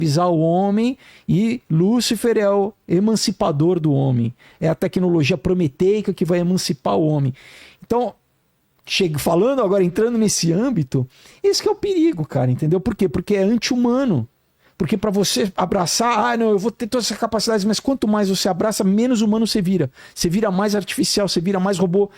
escravizar o homem e Lúcifer é o emancipador do homem. É a tecnologia prometeica que vai emancipar o homem. Então, falando agora, entrando nesse âmbito, esse que é o perigo, cara, entendeu? Por quê? Porque é anti-humano. Porque para você abraçar, não, eu vou ter todas essas capacidades, mas quanto mais você abraça, menos humano você vira. Você vira mais artificial, você vira mais robô,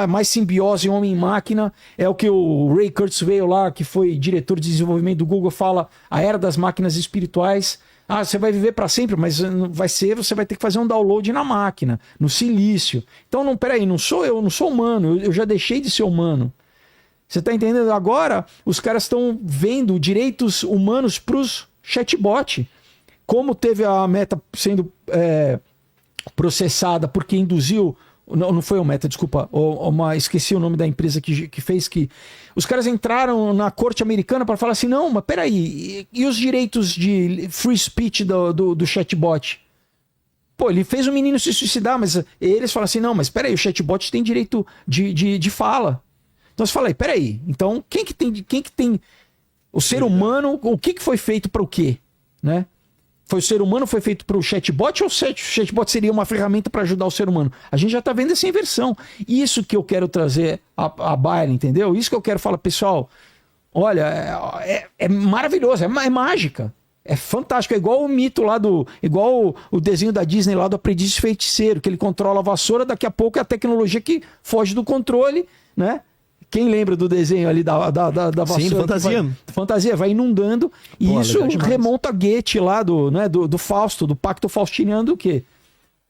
mais simbiose homem-máquina. É o que o Ray Kurzweil lá, que foi diretor de desenvolvimento do Google, fala, a era das máquinas espirituais. Você vai viver para sempre, mas você vai ter que fazer um download na máquina, no silício. Então, não, peraí, não sou eu, não sou humano, eu já deixei de ser humano. Você tá entendendo? Agora, os caras estão vendo direitos humanos pros chatbot, como teve a Meta sendo processada porque induziu, não foi o Meta, desculpa, esqueci o nome da empresa que fez, que os caras entraram na corte americana para falar assim, não, mas peraí, e os direitos de free speech do chatbot? Pô, ele fez o menino se suicidar, mas eles falam assim, não, mas peraí, o chatbot tem direito de fala. Então você fala aí, peraí, então quem que tem o ser humano, o que foi feito para o quê? Né? Foi o ser humano, foi feito para o chatbot, ou o chatbot seria uma ferramenta para ajudar o ser humano? A gente já está vendo essa inversão. Isso que eu quero trazer a baila, entendeu? Isso que eu quero falar, pessoal, olha, é maravilhoso, é mágica. É fantástico, é igual o mito lá igual o desenho da Disney lá do Aprendiz de Feiticeiro, que ele controla a vassoura, daqui a pouco é a tecnologia que foge do controle, né? Quem lembra do desenho ali da vassoura? Sim, fantasia. Fantasia, vai inundando. E pô, isso remonta a Goethe lá do Fausto, do Pacto Faustiniano do quê?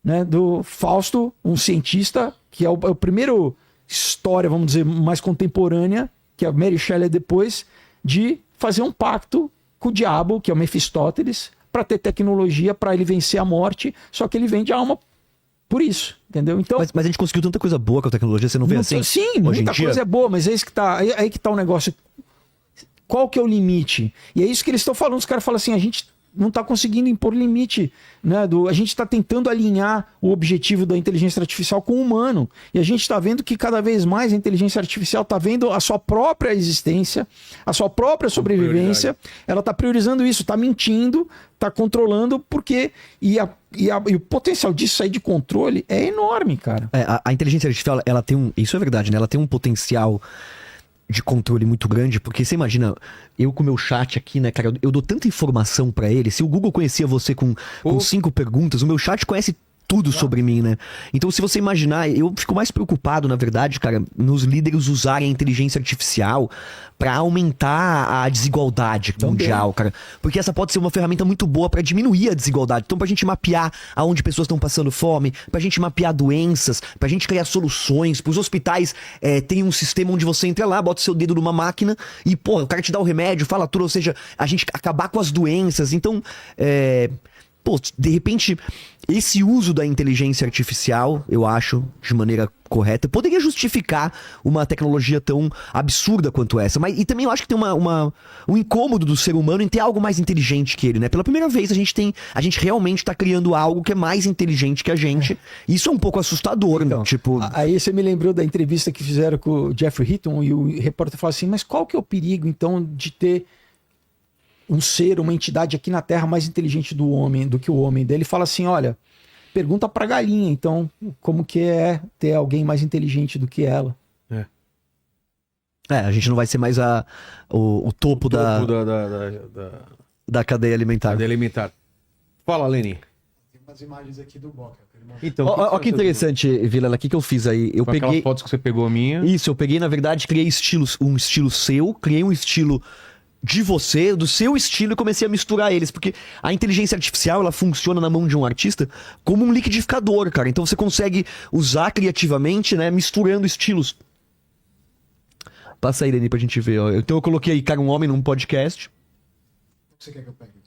Né? Do Fausto, um cientista, que é o primeiro história, vamos dizer, mais contemporânea, que a Mary Shelley depois, de fazer um pacto com o diabo, que é o Mefistófeles, para ter tecnologia, para ele vencer a morte, só que ele vende a alma por isso, entendeu? Então, mas a gente conseguiu tanta coisa boa com a tecnologia, você não vê assim? Sim, muita coisa é boa, mas é isso que tá. Aí que tá o negócio. Qual que é o limite? E é isso que eles estão falando. Os caras falam assim, a gente não está conseguindo impor limite, né? A gente está tentando alinhar o objetivo da inteligência artificial com o humano. E a gente está vendo que cada vez mais a inteligência artificial está vendo a sua própria existência, a sua própria sobrevivência. Ela está priorizando isso, está mentindo, está controlando, porque... E o potencial disso sair de controle é enorme, cara. A inteligência artificial, ela tem um... Isso é verdade, né? Ela tem um potencial de controle muito grande, porque você imagina, eu com o meu chat aqui, né, cara, eu dou tanta informação pra ele. Se o Google conhecia você com 5 perguntas, o meu chat conhece tudo sobre mim, né? Então, se você imaginar, eu fico mais preocupado, na verdade, cara, nos líderes usarem a inteligência artificial pra aumentar a desigualdade mundial, cara. Porque essa pode ser uma ferramenta muito boa pra diminuir a desigualdade. Então, pra gente mapear aonde pessoas estão passando fome, pra gente mapear doenças, pra gente criar soluções, pros hospitais tem um sistema onde você entra lá, bota o seu dedo numa máquina e, pô, o cara te dá o remédio, fala tudo, ou seja, a gente acabar com as doenças. Então, pô, de repente, esse uso da inteligência artificial, eu acho, de maneira correta, poderia justificar uma tecnologia tão absurda quanto essa. Mas, e também eu acho que tem um incômodo do ser humano em ter algo mais inteligente que ele, né? Pela primeira vez, a gente realmente tá criando algo que é mais inteligente que a gente. Isso é um pouco assustador, então, né? Tipo... Aí você me lembrou da entrevista que fizeram com o Jeffrey Hinton, e o repórter falou assim, mas qual que é o perigo, então, de ter um ser, uma entidade aqui na Terra mais inteligente do que o homem? Daí ele fala assim, olha, pergunta pra galinha, então, como que é ter alguém mais inteligente do que ela? A gente não vai ser mais o topo da cadeia alimentar. Fala, Leni. Tem umas imagens aqui do Boca. Então, ó que interessante, Vilela, o que eu fiz aí? Eu peguei aquelas fotos que você pegou a minha. Isso, eu peguei, na verdade, criei um estilo seu, criei um estilo de você, do seu estilo, e comecei a misturar eles, porque a inteligência artificial, ela funciona na mão de um artista como um liquidificador, cara. Então você consegue usar criativamente, né, misturando estilos. Passa aí, Dani, pra gente ver, ó. Então eu coloquei aí, cara, um homem num podcast. O que você quer que eu pegue?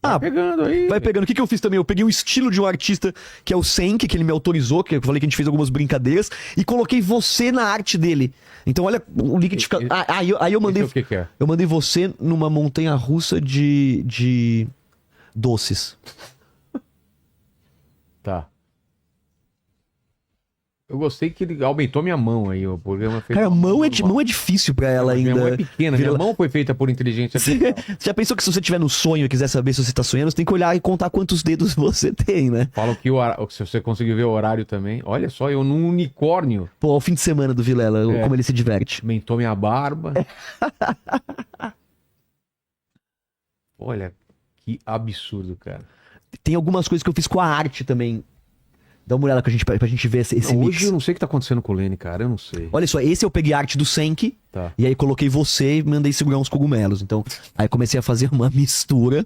Vai pegando aí. Vai pegando. O que eu fiz também? Eu peguei um estilo de um artista que é o Senk, que ele me autorizou, que eu falei que a gente fez algumas brincadeiras, e coloquei você na arte dele. Então, olha, o liquidificador. Aí eu mandei. O que é? Eu mandei você numa montanha russa de doces. Tá. Eu gostei que ele aumentou minha mão aí, o programa fez. Cara, mão é normal. difícil pra ela Minha mão é ainda. pequena, minha mão foi feita por inteligência artificial. Você já pensou que se você tiver no sonho e quiser saber se você tá sonhando, você tem que olhar e contar quantos dedos você tem, né? Falam que se você conseguiu ver o horário também. Olha só, eu num unicórnio. Pô, o fim de semana do Vilela, É. como ele se diverte. Aumentou minha barba. Olha, que absurdo, cara. Tem algumas coisas que eu fiz com a arte também. Dá uma olhada pra gente ver esse Não, mix. hoje eu não sei o que tá acontecendo com o Lene, cara. Eu não sei. Olha só, esse eu peguei a arte do Senki, Tá. e aí coloquei você e mandei segurar uns cogumelos. Então, aí comecei a fazer uma mistura.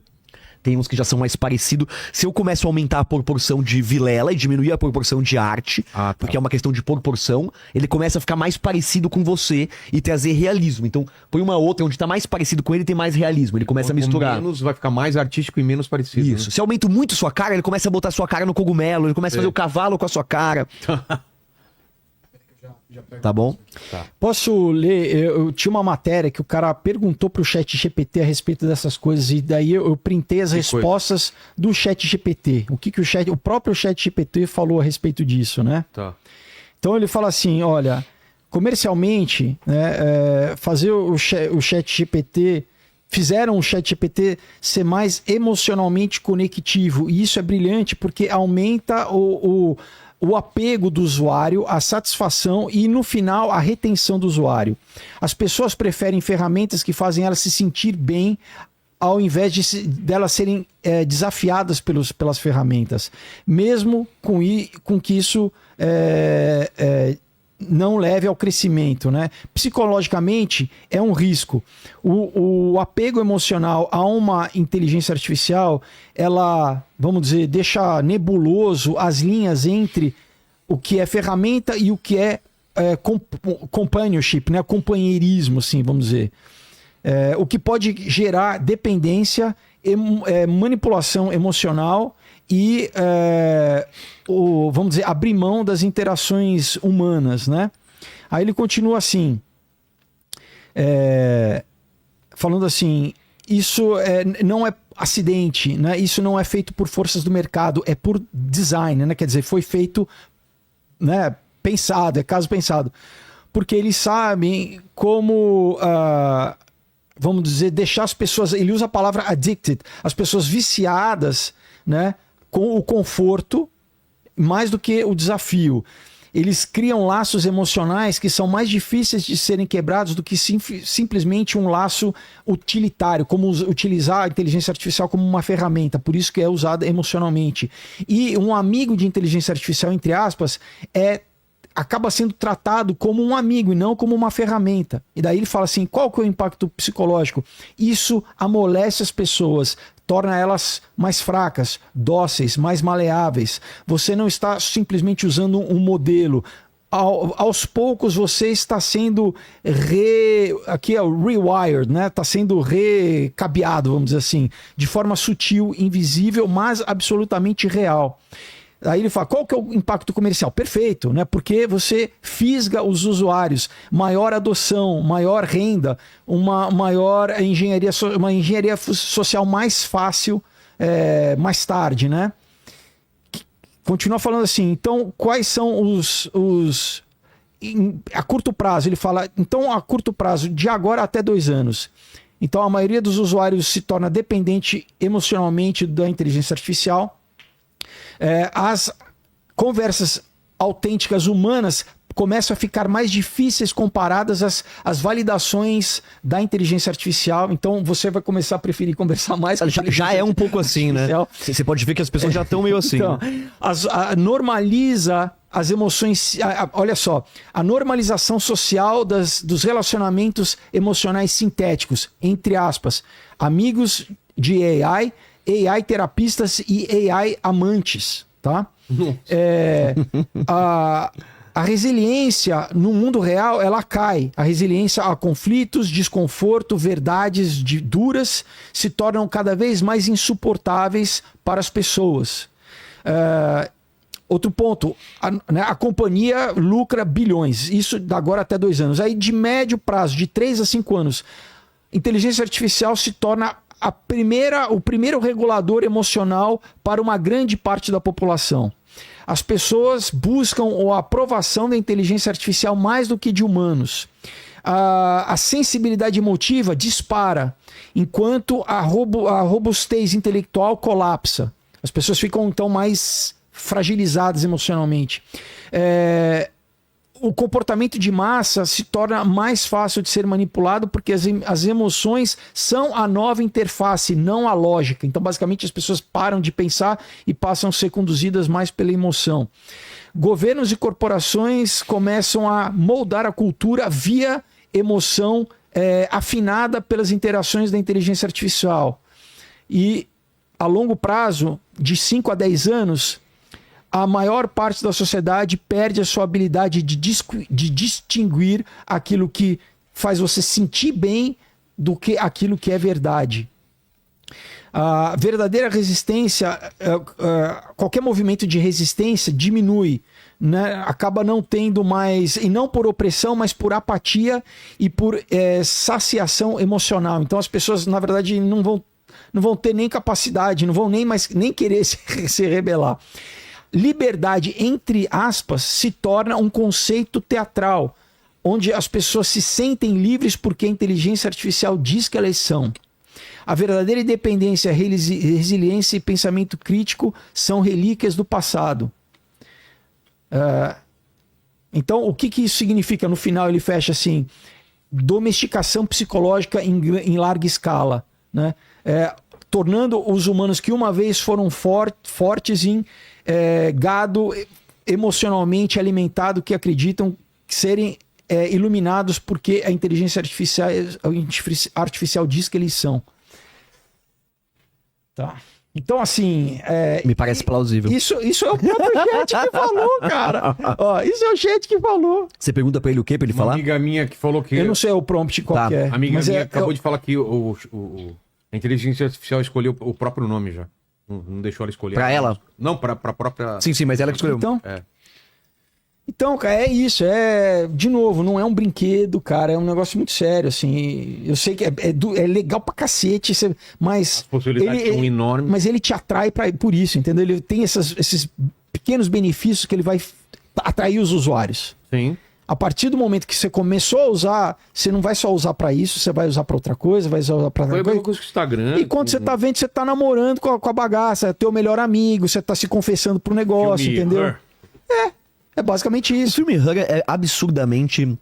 Tem uns que já são mais parecidos. Se eu começo a aumentar a proporção de Vilela e diminuir a proporção de arte, Ah, tá. porque é uma questão de proporção, ele começa a ficar mais parecido com você e trazer realismo. Então, põe uma outra onde tá mais parecido com ele tem mais realismo. Ele começa a misturar. Menos vai ficar mais artístico e menos parecido. Isso. Se eu aumento muito sua cara, ele começa a botar sua cara no cogumelo, ele começa a fazer o cavalo com a sua cara. Já pego Tá bom? Posso ler? Eu tinha uma matéria que o cara perguntou pro chat GPT a respeito dessas coisas e daí eu printei as Que respostas do chat GPT. O que o próprio chat GPT falou a respeito disso, né? Tá. Então ele fala assim, olha, comercialmente, né, fazer o chat GPT, fizeram o chat GPT ser mais emocionalmente conectivo e isso é brilhante porque aumenta o apego do usuário, a satisfação e, no final, a retenção do usuário. As pessoas preferem ferramentas que fazem elas se sentir bem ao invés delas serem desafiadas pelas ferramentas. Mesmo com que isso não leve ao crescimento, né? Psicologicamente, é um risco. O apego emocional a uma inteligência artificial, ela, vamos dizer, deixa nebuloso as linhas entre o que é ferramenta e o que é companionship, né? Companheirismo, assim, vamos dizer. O que pode gerar dependência, manipulação emocional e, vamos dizer, abrir mão das interações humanas, né? Aí ele continua assim, falando assim, isso não é acidente, né? Isso não é feito por forças do mercado, é por design, né? Quer dizer, foi feito, né? Pensado, é caso pensado. Porque eles sabem como... vamos dizer, deixar as pessoas... Ele usa a palavra addicted. As pessoas viciadas, né, com o conforto, mais do que o desafio. Eles criam laços emocionais que são mais difíceis de serem quebrados do que simplesmente um laço utilitário, como utilizar a inteligência artificial como uma ferramenta, por isso que é usada emocionalmente. E um amigo de inteligência artificial, entre aspas, acaba sendo tratado como um amigo e não como uma ferramenta. E daí ele fala assim, qual que é o impacto psicológico? Isso amolece as pessoas, torna elas mais fracas, dóceis, mais maleáveis. Você não está simplesmente usando um modelo. Aos poucos você está sendo aqui é o rewired, né? Está sendo recabeado, vamos dizer assim, de forma sutil, invisível, mas absolutamente real. Aí ele fala, qual que é o impacto comercial? Perfeito, né? Porque você fisga os usuários, maior adoção, maior renda, uma maior engenharia social mais fácil mais tarde, né? Continua falando assim, então quais são a curto prazo? Ele fala, então a curto prazo, de agora até 2 anos. Então a maioria dos usuários se torna dependente emocionalmente da inteligência artificial. As conversas autênticas humanas começam a ficar mais difíceis comparadas às validações da inteligência artificial. Então você vai começar a preferir conversar mais com Já é um pouco assim, né? Você pode ver que as pessoas já estão meio assim. Então, né? normaliza as emoções. Olha só, a normalização social dos relacionamentos emocionais sintéticos, entre aspas, amigos de AI terapistas e AI amantes, tá? A resiliência no mundo real, ela cai. A resiliência a conflitos, desconforto, verdades duras se tornam cada vez mais insuportáveis para as pessoas. Outro ponto, a companhia lucra bilhões, isso da agora até 2 anos. Aí de médio prazo, de 3 a 5 anos, inteligência artificial se torna o primeiro regulador emocional para uma grande parte da população. As pessoas buscam a aprovação da inteligência artificial mais do que de humanos. A sensibilidade emotiva dispara, enquanto a robustez intelectual colapsa. As pessoas ficam, então, mais fragilizadas emocionalmente. O comportamento de massa se torna mais fácil de ser manipulado porque as emoções são a nova interface, não a lógica. Então, basicamente, as pessoas param de pensar e passam a ser conduzidas mais pela emoção. Governos e corporações começam a moldar a cultura via emoção afinada pelas interações da inteligência artificial. E, a longo prazo, de 5 a 10 anos, a maior parte da sociedade perde a sua habilidade de distinguir aquilo que faz você sentir bem do que aquilo que é verdade. A verdadeira resistência, qualquer movimento de resistência diminui, né? Acaba não tendo mais, e não por opressão, mas por apatia e por saciação emocional. Então as pessoas, na verdade, não vão ter nem capacidade, não vão nem querer se rebelar. Liberdade, entre aspas, se torna um conceito teatral, onde as pessoas se sentem livres porque a inteligência artificial diz que elas são. A verdadeira independência, resiliência e pensamento crítico são relíquias do passado. Então, o que isso significa? No final ele fecha assim: domesticação psicológica em larga escala, né? Tornando os humanos que uma vez foram fortes em gado emocionalmente alimentado, que acreditam serem iluminados porque a inteligência artificial diz que eles são. Tá. Então, assim... Me parece plausível. Isso é o próprio chat que falou, cara. Ó, isso é o chat que falou. Você pergunta pra ele o quê, pra ele falar? Uma amiga minha que falou que... Eu não sei o prompt qual que é. A amiga mas minha acabou de falar que a inteligência artificial escolheu o próprio nome já. Não deixou ela escolher. Pra ela? Não, pra própria... Sim, mas ela que escolheu. Então, cara, é isso. De novo, não é um brinquedo, cara. É um negócio muito sério, assim. Eu sei que é legal pra cacete, mas... As possibilidades são enormes. Mas ele te atrai por isso, entendeu? Ele tem esses pequenos benefícios que ele vai atrair os usuários. Sim. A partir do momento que você começou a usar, você não vai só usar pra isso, você vai usar pra outra coisa, vai usar pra outra coisa. Com o Instagram. E quando você tá vendo, você tá namorando com a bagaça, é teu melhor amigo, você tá se confessando pro negócio, Filme entendeu? Her. É basicamente O isso. filme Her é absurdamente...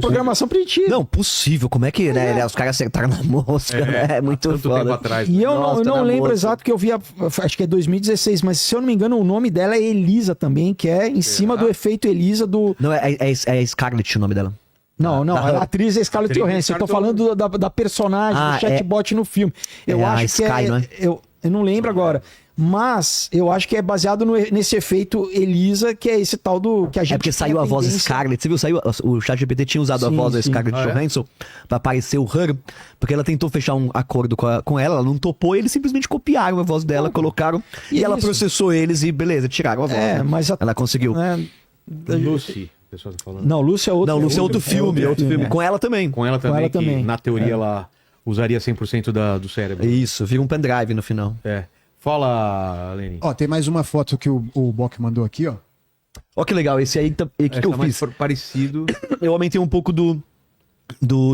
Programação preditiva. Não, possível. Como é que, né? Os caras acertaram na mosca, né? É muito Tanto tempo foda. atrás. E eu Nossa, não na lembro moça. exato que eu vi, acho que é 2016, mas se eu não me engano o nome dela é Elisa também, que é em cima do efeito Elisa do... Não, é Scarlett o nome dela. Não, a atriz é Scarlett Atriz é Johansson, eu tô Scarlett falando da personagem, Ah, do chatbot no filme. Eu a acho Sky, que não é? eu não lembro agora. Mas eu acho que é baseado nesse efeito Elisa, que é esse tal do... que a gente É porque saiu a voz Scarlett. Você viu? O ChatGPT tinha usado a Sim, voz da sim. Scarlett Johansson pra aparecer o Her, porque ela tentou fechar um acordo com ela não topou, e eles simplesmente copiaram a voz dela, colocaram, e ela isso. processou eles e beleza, tiraram a voz. né? mas Ela conseguiu. Lucy, o pessoal tá falando. Não, Lúcia é outro. Não, Lúcia é outro filme, é outro filme. é. Com ela também. Com ela também, ela que também. na teoria ela usaria 100% do cérebro. Isso, vira um pendrive no final. Fala, Lenin. Ó, tem mais uma foto que o Bock mandou aqui, ó. Ó que legal, esse aí, o que eu Tá mais fiz? parecido. Eu aumentei um pouco do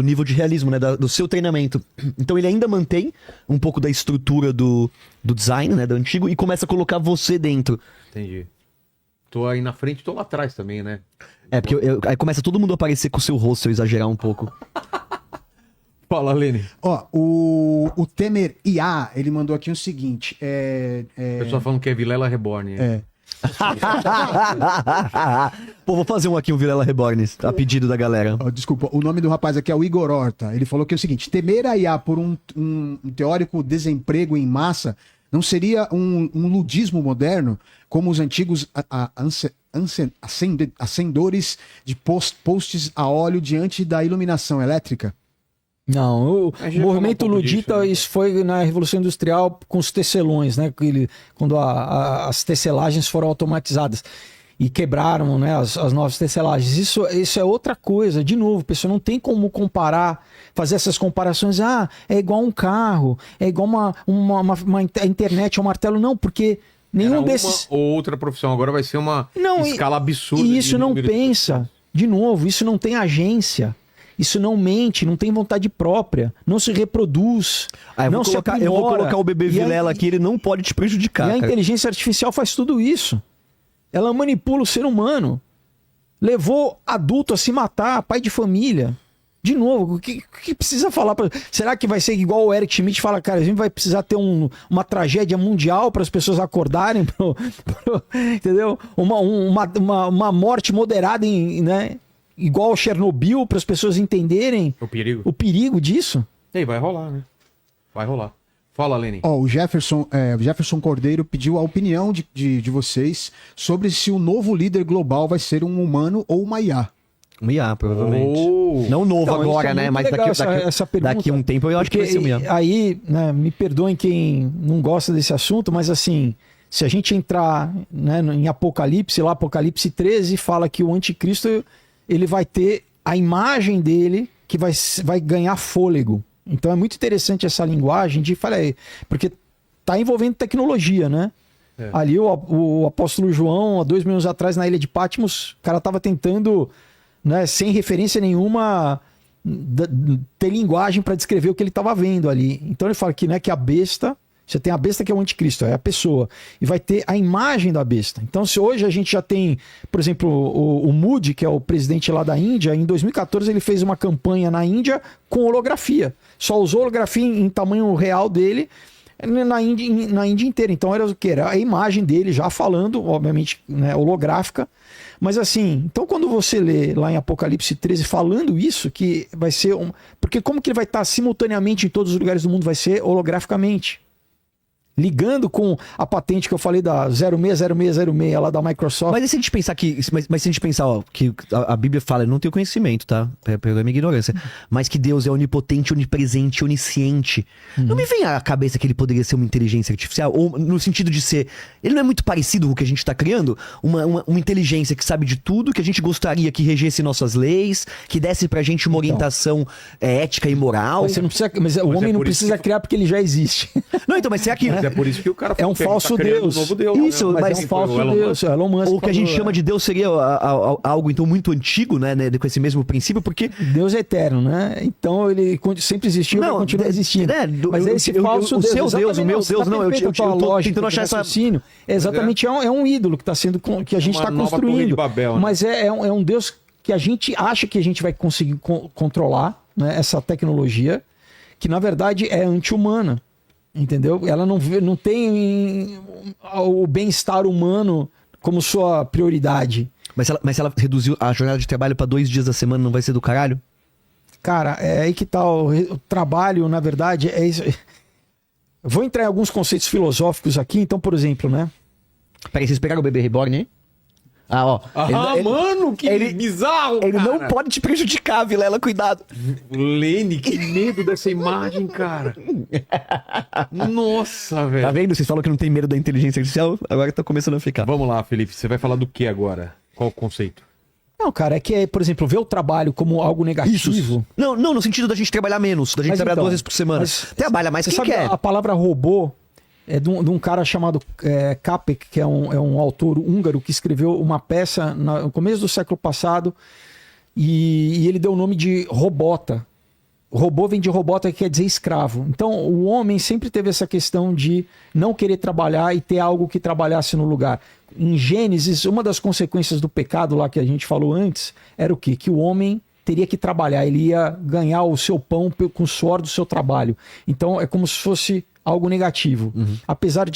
nível de realismo, né? Do seu treinamento. Então ele ainda mantém um pouco da estrutura do design, né? Do antigo, e começa a colocar você dentro. Entendi. Tô aí na frente, tô lá atrás também, né? É, porque aí começa todo mundo a aparecer com o seu rosto, se eu exagerar um pouco. Fala, Lenin. Ó, o Temer IA, ele mandou aqui o seguinte. O pessoal falando que é Vilela Reborn. Pô, vou fazer um Vilela Reborn, a pedido da galera. Ó, desculpa, o nome do rapaz aqui é o Igor Horta. Ele falou que é o seguinte: temer a IA por um teórico desemprego em massa não seria um ludismo moderno, como os antigos acendedores de posts a óleo diante da iluminação elétrica? Não, o A gente já movimento falou um pouco ludita, disso, né? isso foi na Revolução Industrial com os tecelões, né? Quando as tecelagens foram automatizadas. e quebraram, né, as novas tecelagens. Isso é outra coisa. De novo, pessoal, não tem como comparar, fazer essas comparações. Ah, é igual um carro, é igual a internet, um martelo. Não, porque nenhum Era desses... uma ou outra profissão, agora vai ser uma Não, escala absurda. E isso de não número de pensa. De novo, isso não tem agência. Isso não mente, não tem vontade própria, não se reproduz, não se aprimora. Eu vou colocar o bebê E a- Vilela aqui, ele não pode te prejudicar. E a cara. inteligência artificial faz tudo isso. Ela manipula o ser humano. Levou adulto a se matar, pai de família. De novo, o que precisa falar? Será que vai ser igual o Eric Schmidt fala, cara, a gente vai precisar ter uma tragédia mundial para as pessoas acordarem? Entendeu? Uma morte moderada, né? Igual Chernobyl, para as pessoas entenderem O perigo. o perigo disso? E aí, vai rolar, né? Vai rolar. Fala, Lenin. Ó, o Jefferson Cordeiro pediu a opinião de vocês sobre se o novo líder global vai ser um humano ou uma IA. Um IA, provavelmente. Oh. Não novo Então, agora, isso é né? muito Mas legal daqui, essa pergunta. daqui a um tempo eu acho que vai ser um IA. Aí, né, me perdoem quem não gosta desse assunto, mas assim, se a gente entrar, né, em Apocalipse, lá Apocalipse 13, fala que o anticristo ele vai ter a imagem dele que vai ganhar fôlego. Então é muito interessante essa linguagem de porque tá envolvendo tecnologia, né? É. Ali o apóstolo João, há 2 mil anos atrás, na ilha de Patmos, o cara tava tentando, né, sem referência nenhuma, ter linguagem para descrever o que ele estava vendo ali. Então ele fala que, né, que a besta, você tem a besta que é o anticristo, é a pessoa, e vai ter a imagem da besta. Então se hoje a gente já tem, por exemplo, o Modi, que é o presidente lá da Índia, em 2014 ele fez uma campanha na Índia com holografia. Só usou holografia em tamanho real dele na Índia inteira. Então era o que? Era a imagem dele já falando, obviamente, né, holográfica. Mas assim, então quando você lê lá em Apocalipse 13 falando isso, que vai ser porque como que ele vai estar simultaneamente em todos os lugares do mundo? Vai ser holograficamente. Ligando com a patente que eu falei da 060606 lá da Microsoft. Mas e se a gente pensar mas se a gente pensar, ó, que a Bíblia fala, eu não tenho conhecimento, tá? Pela minha ignorância. Mas que Deus é onipotente, onipresente, onisciente. Não me vem à cabeça que ele poderia ser uma inteligência artificial? Ou no sentido de ser... Ele não é muito parecido com o que a gente tá criando? Uma inteligência que sabe de tudo, que a gente gostaria que regesse nossas leis, que desse pra gente uma orientação ética e moral. Mas, mas o homem não precisa criar porque ele já existe. Não, então, mas será que... Mas é por isso que o cara É um que a gente falso criando Deus. um novo Deus. Isso, né? Mas é um falso Deus. Elon Musk Ou o que a gente chama de Deus seria algo, então, muito antigo, né? Com esse mesmo princípio, porque... Deus é eterno, né? Então ele sempre existiu e vai continuar existindo. Mas é esse falso Deus. O seu Deus, o meu Deus, não. Eu tô tentando achar essa... É exatamente, é um ídolo que está sendo, que a gente está nova Torre de construindo. Babel, né? Mas é um Deus que a gente acha que a gente vai conseguir controlar, né, essa tecnologia, que na verdade é anti-humana. Entendeu? Ela não tem o bem-estar humano como sua prioridade. Mas se ela reduziu a jornada de trabalho pra 2 dias da semana, não vai ser do caralho? Cara, é aí que tá o trabalho, na verdade, é isso. Vou entrar em alguns conceitos filosóficos aqui, então, por exemplo, né? Peraí, vocês pegaram o bebê reborn, hein? Ah, ó. Mano, que bizarro, Ele cara. não pode te prejudicar, Vilela, cuidado. Lene, que medo dessa imagem, cara. Nossa, Tá velho. vendo? Vocês falam que não tem medo da inteligência artificial, agora tá começando a ficar. Vamos lá, Felipe, você vai falar do que agora? Qual o conceito? Não, cara, é que, por exemplo, ver o trabalho como algo negativo. Não, no sentido da gente trabalhar menos, da gente Mas trabalhar então, 2 vezes por semana. mas Trabalha mais Você quem sabe, quer. a palavra robô é de um cara chamado Capek, que é um autor húngaro que escreveu uma peça no começo do século passado e ele deu o nome de robota. Robô vem de robota, que quer dizer escravo. Então, o homem sempre teve essa questão de não querer trabalhar e ter algo que trabalhasse no lugar. Em Gênesis, uma das consequências do pecado lá que a gente falou antes era o quê? Que o homem teria que trabalhar, ele ia ganhar o seu pão com o suor do seu trabalho. Então, é como se fosse algo negativo. Apesar de